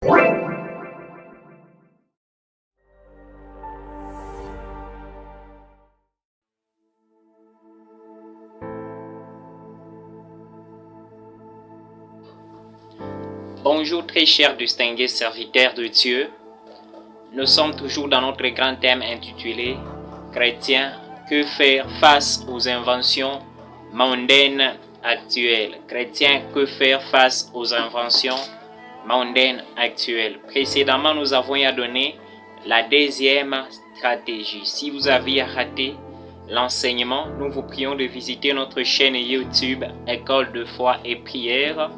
Bonjour très chers distingués serviteurs de Dieu. Nous sommes toujours dans notre grand thème intitulé « Chrétiens, que faire face aux inventions mondaines actuelles ?» Chrétiens, que faire face aux inventions mondaines actuelles? Précédemment, nous avons donné la deuxième stratégie. Si vous aviez raté l'enseignement, nous vous prions de visiter notre chaîne YouTube « École de foi et prière »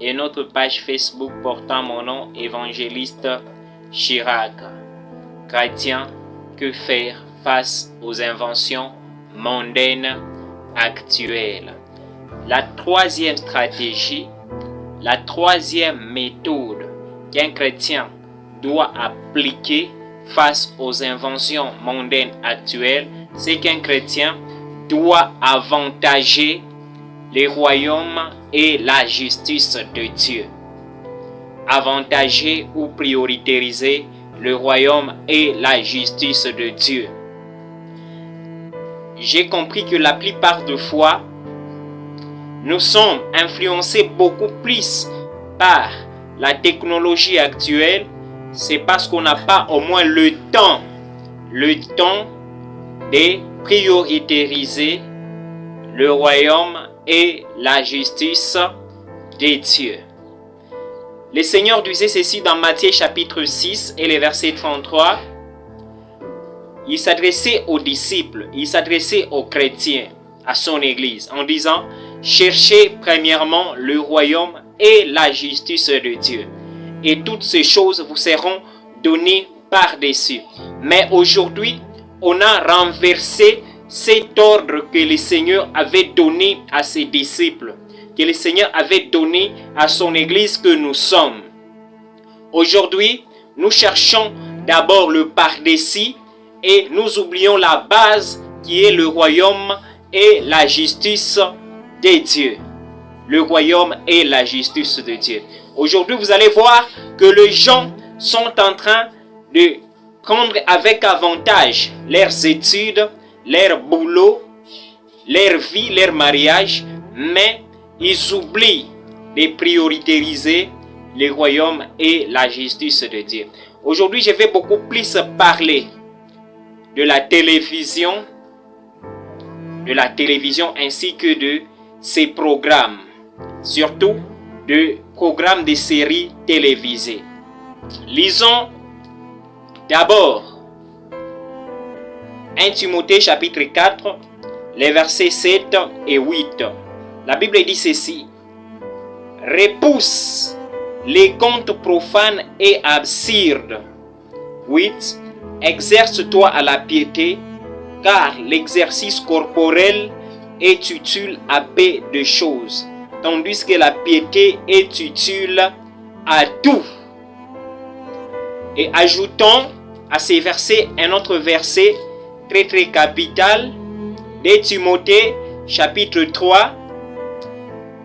et notre page Facebook portant mon nom, évangéliste Chirac. Chrétien, que faire face aux inventions mondaines actuelles? La troisième stratégie, la troisième méthode qu'un chrétien doit appliquer face aux inventions mondaines actuelles, c'est qu'un chrétien doit avantager le royaume et la justice de Dieu. Avantager ou prioriser le royaume et la justice de Dieu. J'ai compris que la plupart des fois, nous sommes influencés beaucoup plus par la technologie actuelle. C'est parce qu'on n'a pas au moins le temps de prioriser le royaume et la justice de Dieu. Le Seigneur disait ceci dans Matthieu chapitre 6 et le verset 33. Il s'adressait aux disciples, il s'adressait aux chrétiens, à son église, en disant « Cherchez premièrement le royaume et la justice de Dieu, et toutes ces choses vous seront données par-dessus. » Mais aujourd'hui, on a renversé cet ordre que le Seigneur avait donné à ses disciples, que le Seigneur avait donné à son église que nous sommes. Aujourd'hui, nous cherchons d'abord le par-dessus et nous oublions la base qui est le royaume et la justice de Dieu. Le royaume et la justice de Dieu. Aujourd'hui, vous allez voir que les gens sont en train de prendre avec avantage leurs études, leur boulot, leur vie, leur mariage, mais ils oublient de prioriser le royaume et la justice de Dieu. Aujourd'hui, je vais beaucoup plus parler de la télévision ainsi que de ses programmes, surtout de programmes de séries télévisées. Lisons d'abord 1 Timothée chapitre 4, les versets 7 et 8. La Bible dit ceci. Repousse les contes profanes et absurdes. 8. Exerce-toi à la piété, car l'exercice corporel est utile à peu de choses, tandis que la piété est utile à tout. Et ajoutons à ces versets un autre verset très capital de Timothée chapitre 3.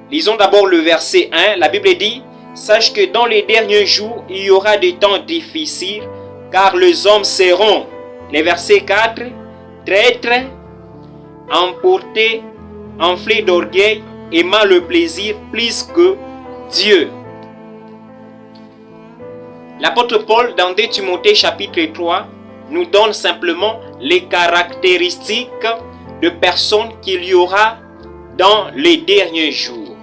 Lisons d'abord le verset 1. La Bible dit: sache que dans les derniers jours, il y aura des temps difficiles, car les hommes seront, le verset 4, traîtres, emportés, enflés d'orgueil, aimant le plaisir plus que Dieu. L'apôtre Paul, dans 2 Timothée chapitre 3, nous donne simplement les caractéristiques de personnes qu'il y aura dans les derniers jours.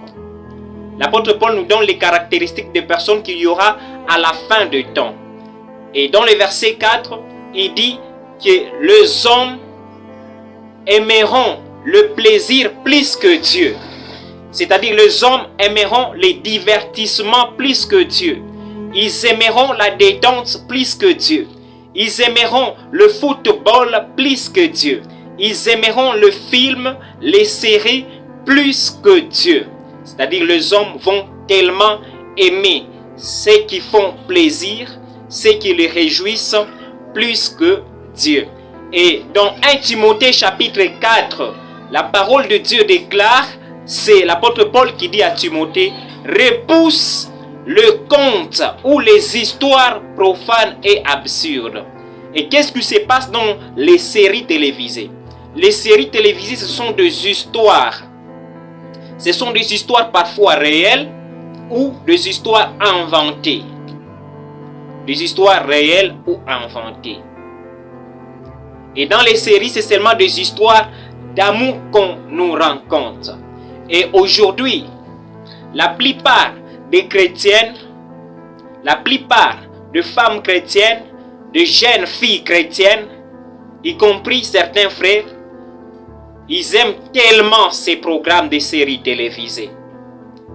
L'apôtre Paul nous donne les caractéristiques de personnes qu'il y aura à la fin du temps. Et dans le verset 4, il dit que les hommes aimeront le plaisir plus que Dieu. C'est-à-dire les hommes aimeront les divertissements plus que Dieu. Ils aimeront la détente plus que Dieu. Ils aimeront le football plus que Dieu. Ils aimeront le film, les séries plus que Dieu. C'est-à-dire les hommes vont tellement aimer ceux qui font plaisir, ceux qui les réjouissent plus que Dieu. Et dans 1 Timothée chapitre 4, la parole de Dieu déclare, c'est l'apôtre Paul qui dit à Timothée, repousse le conte ou les histoires profanes et absurdes. Et qu'est-ce qui se passe dans les séries télévisées? Les séries télévisées, ce sont des histoires. Ce sont des histoires parfois réelles ou des histoires inventées. Des histoires réelles ou inventées. Et dans les séries, c'est seulement des histoires d'amour qu'on nous rencontre. Et aujourd'hui, la plupart des chrétiennes, la plupart de femmes chrétiennes, de jeunes filles chrétiennes, y compris certains frères, ils aiment tellement ces programmes de séries télévisées.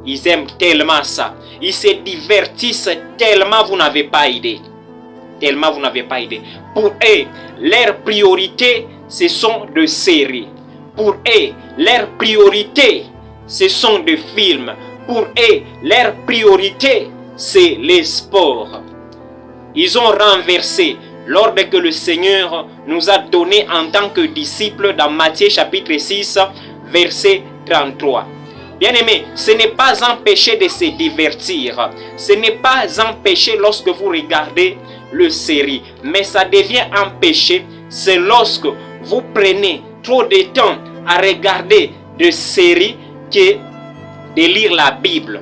Ils aiment tellement ça. Ils se divertissent tellement, vous n'avez pas idée. Tellement vous n'avez pas idée. Pour eux, leur priorité, ce sont des séries. Pour eux, leur priorité, ce sont des films. Pour eux, leur priorité, c'est les sports. Ils ont renversé l'ordre que le Seigneur nous a donné en tant que disciples dans Matthieu chapitre 6, verset 33. Bien-aimés, ce n'est pas un péché de se divertir. Ce n'est pas un péché lorsque vous regardez le série. Mais ça devient un péché, c'est lorsque vous prenez trop de temps à regarder des séries que de lire la Bible.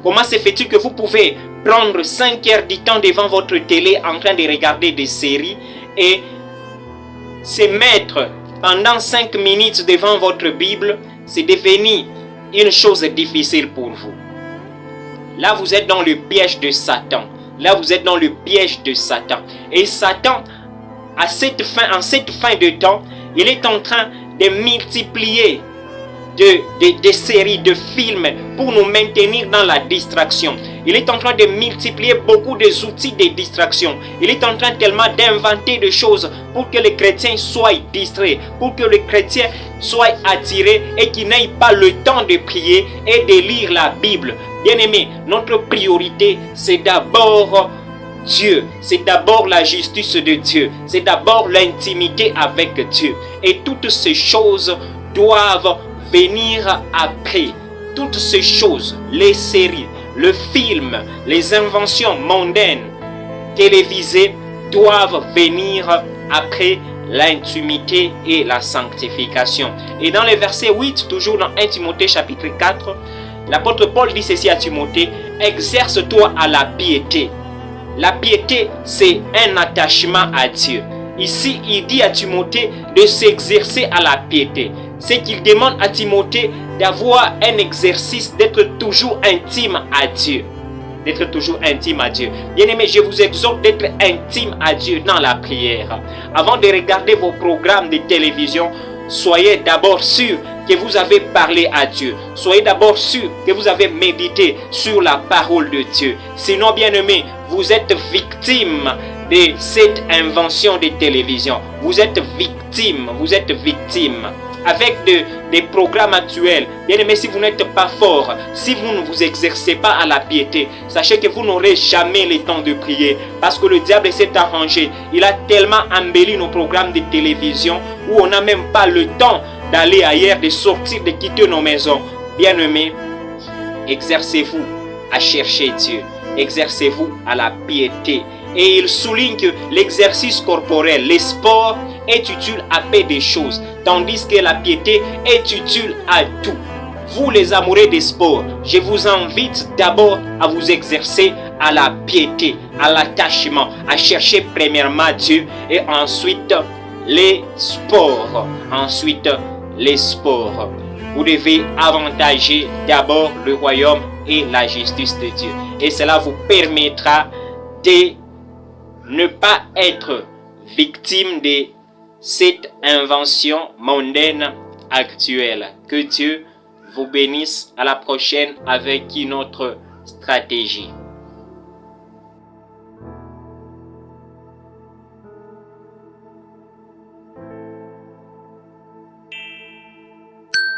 Comment se fait-il que vous pouvez prendre 5 heures du temps devant votre télé en train de regarder des séries et se mettre pendant 5 minutes devant votre Bible, c'est devenu une chose difficile pour vous. Là, vous êtes dans le piège de Satan. Là, vous êtes dans le piège de Satan. Et Satan, en cette fin de temps, il est en train de multiplier des séries, de films pour nous maintenir dans la distraction. Il est en train de multiplier beaucoup des outils de distraction. Il est en train tellement d'inventer des choses pour que les chrétiens soient distraits, pour que les chrétiens soient attirés et qu'ils n'aient pas le temps de prier et de lire la Bible. Bien-aimés, notre priorité, c'est d'abord Dieu. C'est d'abord la justice de Dieu. C'est d'abord l'intimité avec Dieu. Et toutes ces choses doivent venir après. Toutes ces choses, les séries, le film, les inventions mondaines, télévisées, doivent venir après l'intimité et la sanctification. Et dans le verset 8, toujours dans 1 Timothée chapitre 4, l'apôtre Paul dit ceci à Timothée: exerce-toi à la piété. La piété, c'est un attachement à Dieu. Ici, il dit à Timothée de s'exercer à la piété. C'est qu'il demande à Timothée d'avoir un exercice, d'être toujours intime à Dieu. D'être toujours intime à Dieu. Bien-aimés, je vous exhorte d'être intime à Dieu dans la prière. Avant de regarder vos programmes de télévision, soyez d'abord sûr que vous avez parlé à Dieu. Soyez d'abord sûr que vous avez médité sur la parole de Dieu. Sinon, bien-aimés, vous êtes victime de cette invention de télévision. Vous êtes victime. Vous êtes victime. Avec des programmes actuels, bien aimé, si vous n'êtes pas fort, si vous ne vous exercez pas à la piété, sachez que vous n'aurez jamais le temps de prier, parce que le diable s'est arrangé. Il a tellement embelli nos programmes de télévision où on n'a même pas le temps d'aller ailleurs, de sortir, de quitter nos maisons. Bien aimé, exercez-vous à chercher Dieu, exercez-vous à la piété. Et il souligne que l'exercice corporel, les sports, est utile à peu de choses, tandis que la piété est utile à tout. Vous les amoureux des sports, je vous invite d'abord à vous exercer à la piété, à l'attachement, à chercher premièrement Dieu et ensuite les sports. Ensuite les sports. Vous devez avantager d'abord le royaume et la justice de Dieu. Et cela vous permettra de ne pas être victime de cette invention mondaine actuelle. Que Dieu vous bénisse. À la prochaine avec une autre stratégie.